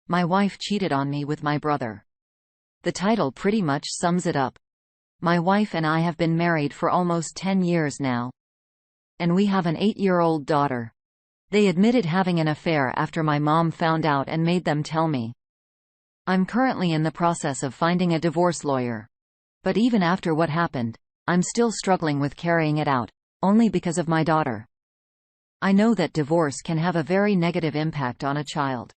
My wife cheated on me with my brother. The title pretty much sums it up. My wife and I have been married for almost 10 years now. And we have an 8-year-old daughter. They admitted having an affair after my mom found out and made them tell me. I'm currently in the process of finding a divorce lawyer. But even after what happened, I'm still struggling with carrying it out, only because of my daughter. I know that divorce can have a very negative impact on a child.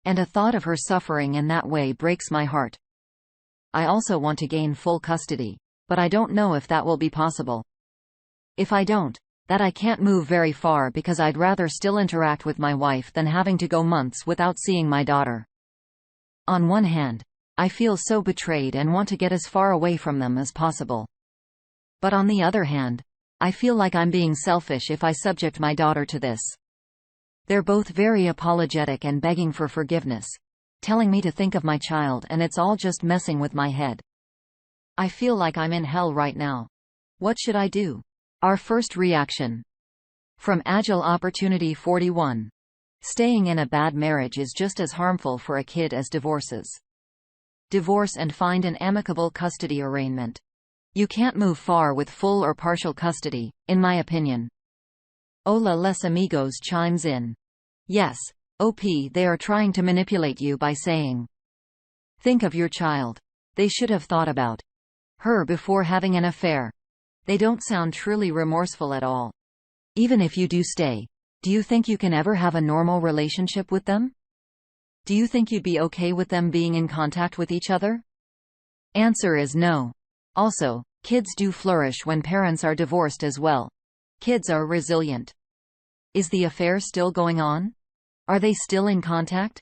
And a thought of her suffering in that way breaks my heart. I also want to gain full custody, but I don't know if that will be possible. If I don't, that I can't move very far because I'd rather still interact with my wife than having to go months without seeing my daughter. On one hand, I feel so betrayed and want to get as far away from them as possible. But on the other hand, I feel like I'm being selfish if I subject my daughter to this. They're both very apologetic and begging for forgiveness, telling me to think of my child, and it's all just messing with my head. I feel like I'm in hell right now. What should I do? Our first reaction. From Agile Opportunity 41. Staying in a bad marriage is just as harmful for a kid as divorces. Divorce and find an amicable custody arrangement. You can't move far with full or partial custody, in my opinion. Hola les amigos chimes in. Yes, OP, they are trying to manipulate you by saying, think of your child. They should have thought about her before having an affair. They don't sound truly remorseful at all. Even if you do stay, do you think you can ever have a normal relationship with them? Do you think you'd be okay with them being in contact with each other? Answer is no. Also, kids do flourish when parents are divorced as well. Kids are resilient. Is the affair still going on? Are they still in contact?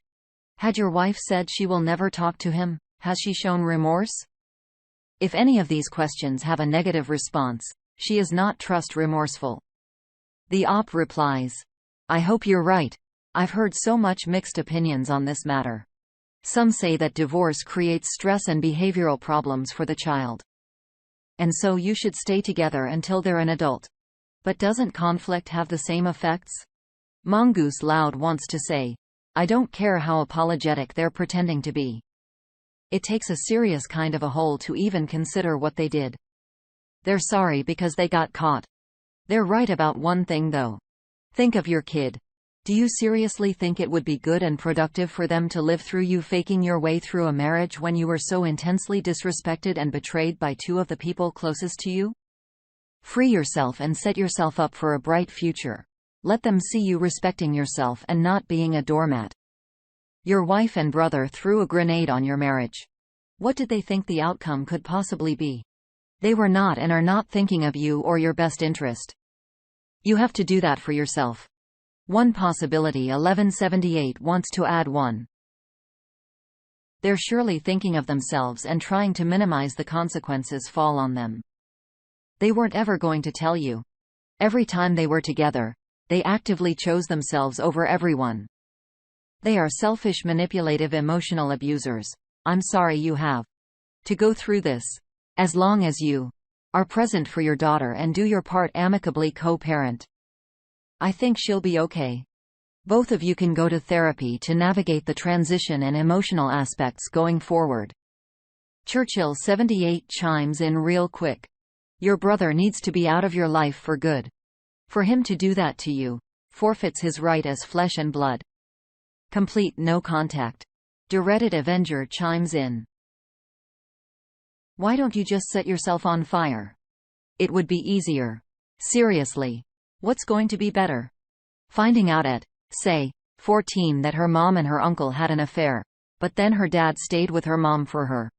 Had your wife said she will never talk to him? Has she shown remorse? If any of these questions have a negative response, she is not trust remorseful. The op replies, I hope you're right. I've heard so much mixed opinions on this matter. Some say that divorce creates stress and behavioral problems for the child. And so you should stay together until they're an adult. But doesn't conflict have the same effects? Mongoose Loud wants to say, I don't care how apologetic they're pretending to be. It takes a serious kind of a hole to even consider what they did. They're sorry because they got caught. They're right about one thing though. Think of your kid. Do you seriously think it would be good and productive for them to live through you faking your way through a marriage when you were so intensely disrespected and betrayed by two of the people closest to you? Free yourself and set yourself up for a bright future. Let them see you respecting yourself and not being a doormat. Your wife and brother threw a grenade on your marriage. What did they think the outcome could possibly be? They were not and are not thinking of you or your best interest. You have to do that for yourself. One possibility 1178 wants to add one. They're surely thinking of themselves and trying to minimize the consequences fall on them. They weren't ever going to tell you. Every time they were together, they actively chose themselves over everyone. They are selfish, manipulative, emotional abusers. I'm sorry you have to go through this. As long as you are present for your daughter and do your part amicably co-parent, I think she'll be okay. Both of you can go to therapy to navigate the transition and emotional aspects going forward. Churchill 78 chimes in real quick. Your brother needs to be out of your life for good. For him to do that to you forfeits his right as flesh and blood. Complete no contact. Reddit Avenger chimes in. Why don't you just set yourself on fire? It would be easier. Seriously. What's going to be better? Finding out at, say, 14 that her mom and her uncle had an affair, but then her dad stayed with her mom for her.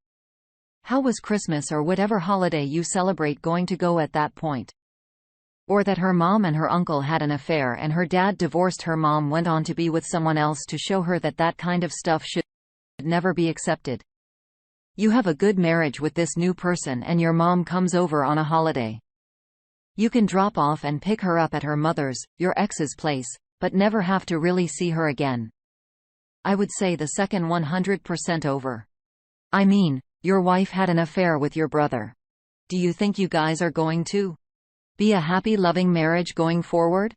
How was Christmas or whatever holiday you celebrate going to go at that point? Or that her mom and her uncle had an affair and her dad divorced her mom, went on to be with someone else to show her that that kind of stuff should never be accepted. You have a good marriage with this new person and your mom comes over on a holiday. You can drop off and pick her up at her mother's, your ex's place, but never have to really see her again. I would say the second 100% over. I mean, your wife had an affair with your brother. Do you think you guys are going to be a happy, loving marriage going forward?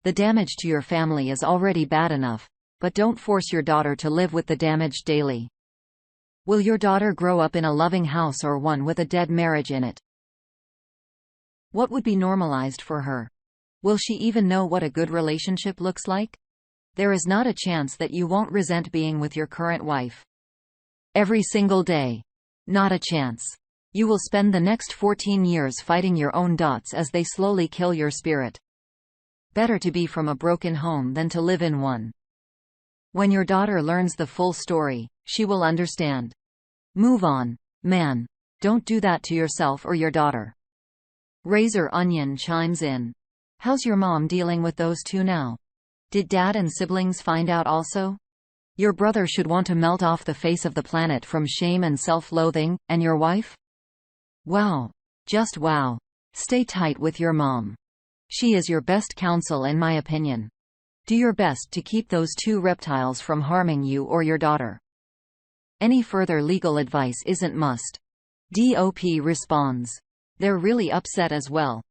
The damage to your family is already bad enough. But don't force your daughter to live with the damage daily. Will your daughter grow up in a loving house or one with a dead marriage in it? What would be normalized for her? Will she even know what a good relationship looks like? There is not a chance that you won't resent being with your current wife every single day. Not a chance. You will spend the next 14 years fighting your own dots as they slowly kill your spirit. Better to be from a broken home than to live in one. When your daughter learns the full story, she will understand. Move on, man. Don't do that to yourself or your daughter. Razor Onion chimes in. How's your mom dealing with those two now? Did dad and siblings find out also? Your brother should want to melt off the face of the planet from shame and self-loathing, and your wife? Wow. Just wow. Stay tight with your mom. She is your best counsel in my opinion. Do your best to keep those two reptiles from harming you or your daughter. Any further legal advice isn't must. DOP responds. They're really upset as well.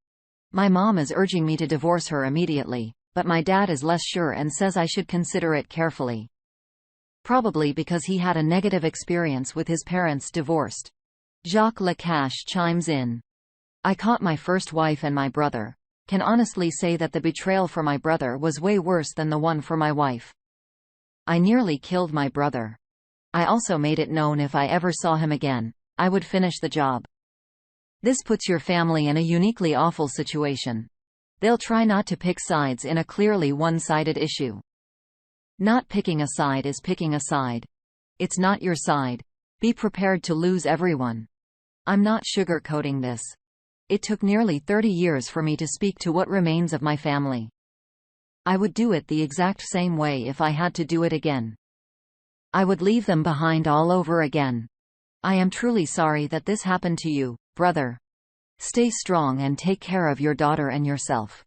My mom is urging me to divorce her immediately, but my dad is less sure and says I should consider it carefully. Probably because he had a negative experience with his parents divorced. Jacques Lacache chimes in. I caught my first wife and my brother. Can honestly say that the betrayal for my brother was way worse than the one for my wife. I nearly killed my brother. I also made it known if I ever saw him again, I would finish the job. This puts your family in a uniquely awful situation. They'll try not to pick sides in a clearly one-sided issue. Not picking a side is picking a side. It's not your side. Be prepared to lose everyone. I'm not sugarcoating this. It took nearly 30 years for me to speak to what remains of my family. I would do it the exact same way if I had to do it again. I would leave them behind all over again. I am truly sorry that this happened to you, brother. Stay strong and take care of your daughter and yourself.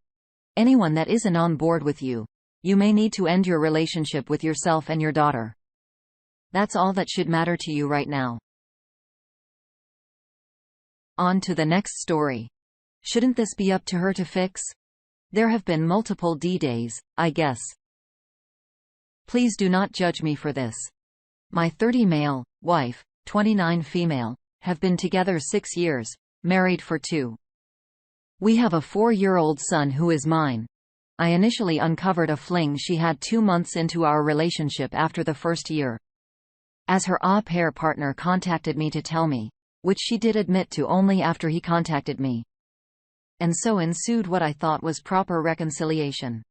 Anyone that isn't on board with you, you may need to end your relationship with yourself and your daughter. That's all that should matter to you right now. On to the next story. Shouldn't this be up to her to fix? There have been multiple D-days, I guess. Please do not judge me for this. My 30 male, wife, 29 female, have been together 6 years, married for 2. We have a 4-year-old son who is mine. I initially uncovered a fling she had 2 months into our relationship after the first year. As her au pair partner contacted me to tell me, which she did admit to only after he contacted me. And so ensued what I thought was proper reconciliation.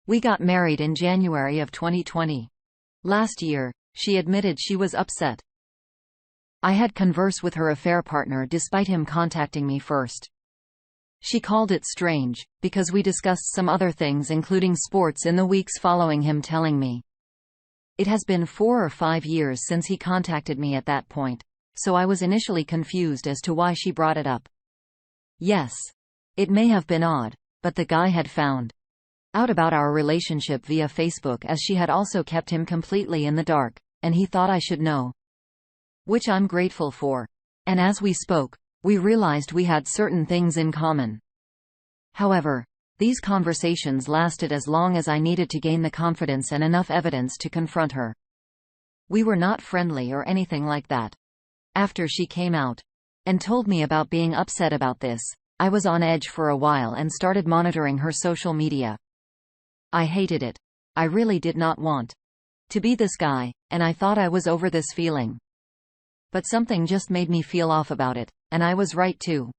We got married in January of 2020. Last year, she admitted she was upset. I had conversed with her affair partner despite him contacting me first. She called it strange, because we discussed some other things including sports in the weeks following him telling me. It has been 4 or 5 years since he contacted me at that point, so I was initially confused as to why she brought it up. Yes. It may have been odd, but the guy had found out about our relationship via Facebook, as she had also kept him completely in the dark, and he thought I should know. Which I'm grateful for. And as we spoke, we realized we had certain things in common. However, these conversations lasted as long as I needed to gain the confidence and enough evidence to confront her. We were not friendly or anything like that. After she came out and told me about being upset about this, I was on edge for a while and started monitoring her social media. I hated it. I really did not want to be this guy, and I thought I was over this feeling. But something just made me feel off about it, and I was right too.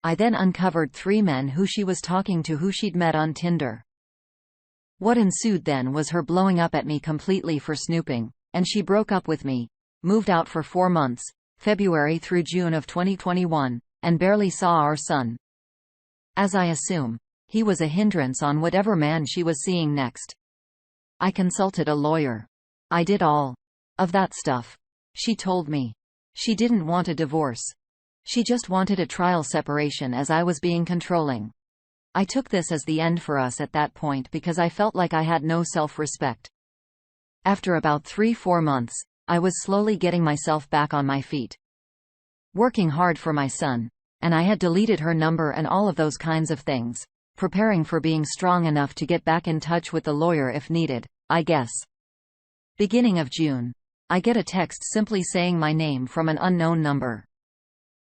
I then uncovered 3 men who she was talking to who she'd met on Tinder. What ensued then was her blowing up at me completely for snooping, and she broke up with me, moved out for 4 months, February through June of 2021, and barely saw our son. As I assume, he was a hindrance on whatever man she was seeing next. I consulted a lawyer. I did all of that stuff. She told me she didn't want a divorce. She just wanted a trial separation as I was being controlling. I took this as the end for us at that point because I felt like I had no self-respect. After about 3-4 months, I was slowly getting myself back on my feet. Working hard for my son, and I had deleted her number and all of those kinds of things, preparing for being strong enough to get back in touch with the lawyer if needed, I guess. Beginning of June. I get a text simply saying my name from an unknown number.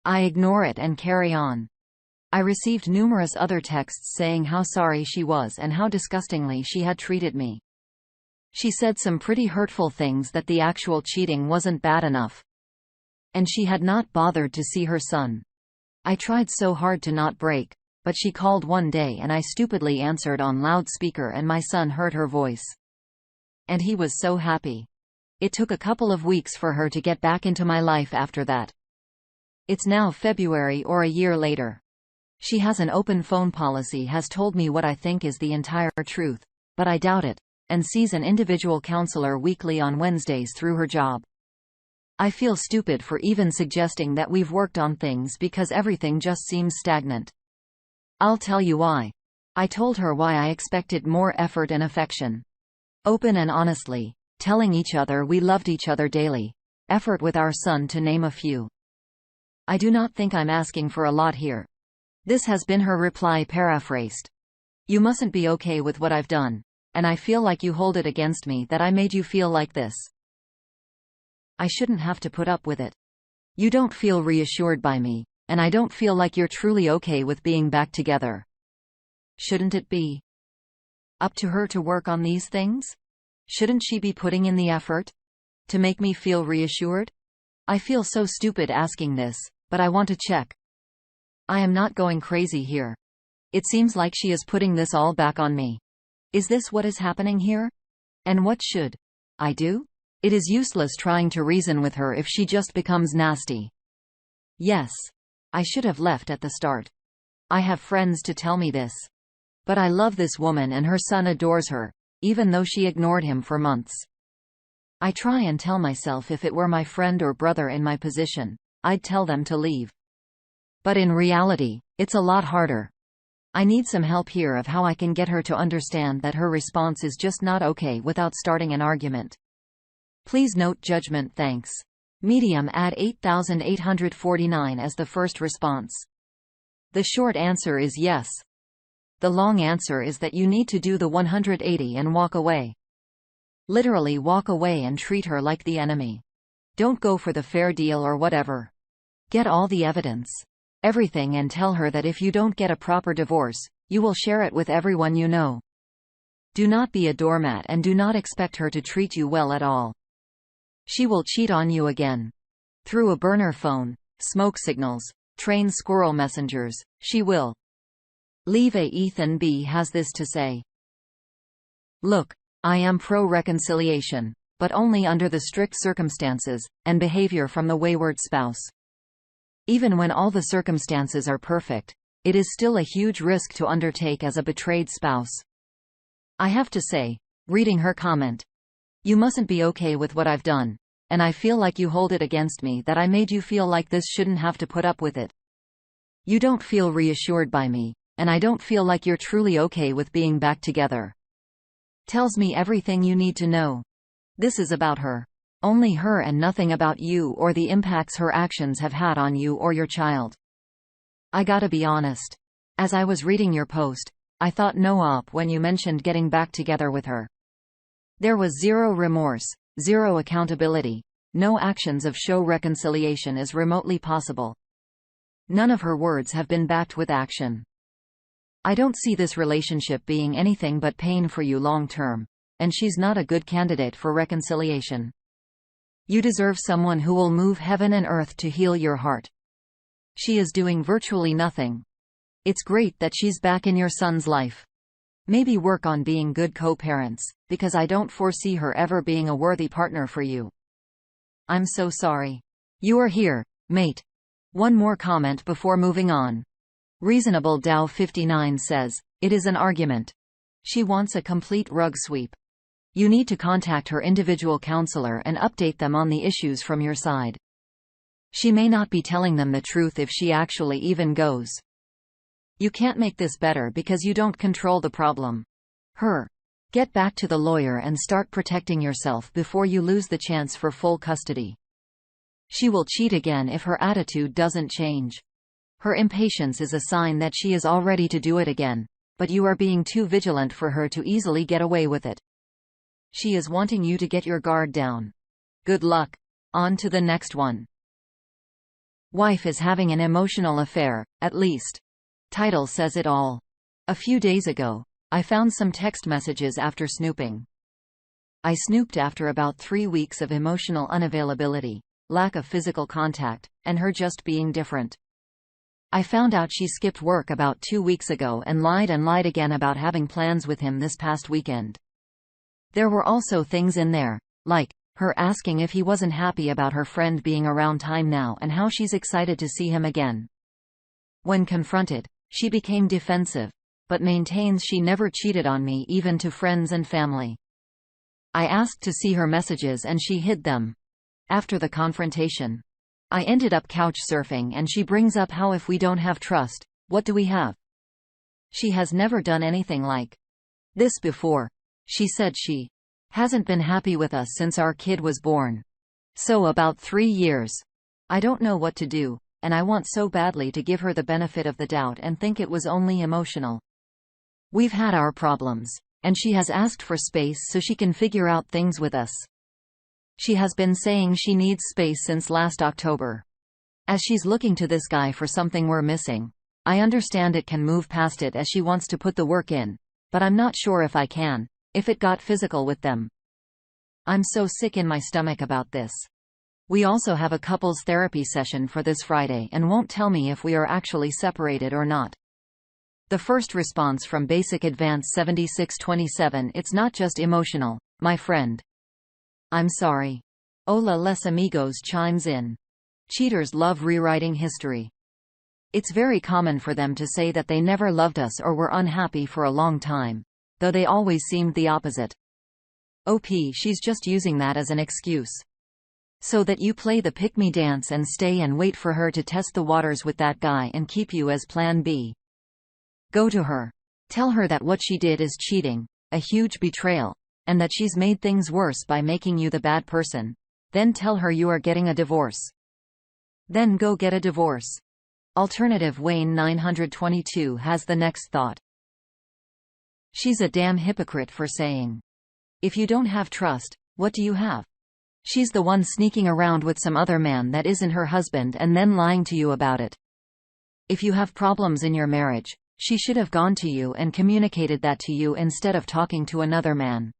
I ignore it and carry on. I received numerous other texts saying how sorry she was and how disgustingly she had treated me. She said some pretty hurtful things, that the actual cheating wasn't bad enough. And she had not bothered to see her son. I tried so hard to not break, but she called one day and I stupidly answered on loudspeaker and my son heard her voice. And he was so happy. It took a couple of weeks for her to get back into my life after that. It's now February or a year later. She has an open phone policy, has told me what I think is the entire truth, but I doubt it, and sees an individual counselor weekly on Wednesdays through her job. I feel stupid for even suggesting that we've worked on things because everything just seems stagnant. I'll tell you why. I told her why I expected more effort and affection. Open and honestly, telling each other we loved each other daily, effort with our son, to name a few. I do not think I'm asking for a lot here. This has been her reply paraphrased. You mustn't be okay with what I've done, and I feel like you hold it against me that I made you feel like this. I shouldn't have to put up with it. You don't feel reassured by me, and I don't feel like you're truly okay with being back together. Shouldn't it be up to her to work on these things? Shouldn't she be putting in the effort to make me feel reassured? I feel so stupid asking this, but I want to check. I am not going crazy here. It seems like she is putting this all back on me. Is this what is happening here? And what should I do? It is useless trying to reason with her if she just becomes nasty. Yes, I should have left at the start. I have friends to tell me this. But I love this woman and her son adores her, even though she ignored him for months. I try and tell myself if it were my friend or brother in my position, I'd tell them to leave. But in reality, it's a lot harder. I need some help here of how I can get her to understand that her response is just not okay without starting an argument. Please note judgment, thanks. Medium add 8849 as the first response. The short answer is yes. The long answer is that you need to do the 180 and walk away. Literally walk away and treat her like the enemy. Don't go for the fair deal or whatever. Get all the evidence. Everything, and tell her that if you don't get a proper divorce, you will share it with everyone you know. Do not be a doormat and do not expect her to treat you well at all. She will cheat on you again. Through a burner phone, smoke signals, trained squirrel messengers, she will. Leave a Ethan B. has this to say. Look, I am pro-reconciliation, but only under the strict circumstances and behavior from the wayward spouse. Even when all the circumstances are perfect, it is still a huge risk to undertake as a betrayed spouse. I have to say, reading her comment, you mustn't be okay with what I've done, and I feel like you hold it against me that I made you feel like this, shouldn't have to put up with it. You don't feel reassured by me, and I don't feel like you're truly okay with being back together. Tells me everything you need to know. This is about her. Only her, and nothing about you or the impacts her actions have had on you or your child. I gotta be honest. As I was reading your post, I thought no op when you mentioned getting back together with her. There was zero remorse, zero accountability, no actions of show reconciliation is remotely possible. None of her words have been backed with action. I don't see this relationship being anything but pain for you long term, and she's not a good candidate for reconciliation. You deserve someone who will move heaven and earth to heal your heart. She is doing virtually nothing. It's great that she's back in your son's life. Maybe work on being good co-parents, because I don't foresee her ever being a worthy partner for you. I'm so sorry. You are here, mate. One more comment before moving on. Reasonable Dow 59 says, it is an argument. She wants a complete rug sweep. You need to contact her individual counselor and update them on the issues from your side. She may not be telling them the truth if she actually even goes. You can't make this better because you don't control the problem. Her. Get back to the lawyer and start protecting yourself before you lose the chance for full custody. She will cheat again if her attitude doesn't change. Her impatience is a sign that she is all ready to do it again, but you are being too vigilant for her to easily get away with it. She is wanting you to get your guard down. Good luck. On to the next one. Wife is having an emotional affair, at least. Title says it all. A few days ago, I found some text messages after snooping. I snooped after about 3 weeks of emotional unavailability, lack of physical contact, and her just being different. I found out she skipped work about 2 weeks ago and lied again about having plans with him this past weekend. There were also things in there, like her asking if he wasn't happy about her friend being around time now and how she's excited to see him again. When confronted, she became defensive, but maintains she never cheated on me even to friends and family. I asked to see her messages and she hid them. After the confrontation, I ended up couch surfing and she brings up how if we don't have trust, what do we have? She has never done anything like this before. She said she hasn't been happy with us since our kid was born. So about 3 years. I don't know what to do, and I want so badly to give her the benefit of the doubt and think it was only emotional. We've had our problems, and she has asked for space so she can figure out things with us. She has been saying she needs space since last October. As she's looking to this guy for something we're missing. I understand it can move past it as she wants to put the work in, but I'm not sure if I can, if it got physical with them. I'm so sick in my stomach about this. We also have a couples therapy session for this Friday and won't tell me if we are actually separated or not. The first response from Basic Advance 7627: it's not just emotional, my friend. I'm sorry. Hola les amigos chimes in. Cheaters love rewriting history. It's very common for them to say that they never loved us or were unhappy for a long time, though they always seemed the opposite. OP, she's just using that as an excuse. So that you play the pick-me dance and stay and wait for her to test the waters with that guy and keep you as plan B. Go to her. Tell her that what she did is cheating, a huge betrayal, and that she's made things worse by making you the bad person. Then tell her you are getting a divorce. Then go get a divorce. Alternative Wayne 922 has the next thought. She's a damn hypocrite for saying, if you don't have trust, what do you have? She's the one sneaking around with some other man that isn't her husband and then lying to you about it. If you have problems in your marriage, she should have gone to you and communicated that to you instead of talking to another man.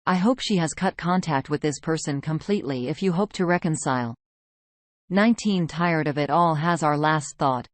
I hope she has cut contact with this person completely if you hope to reconcile. 19 Tired of it all has our last thought.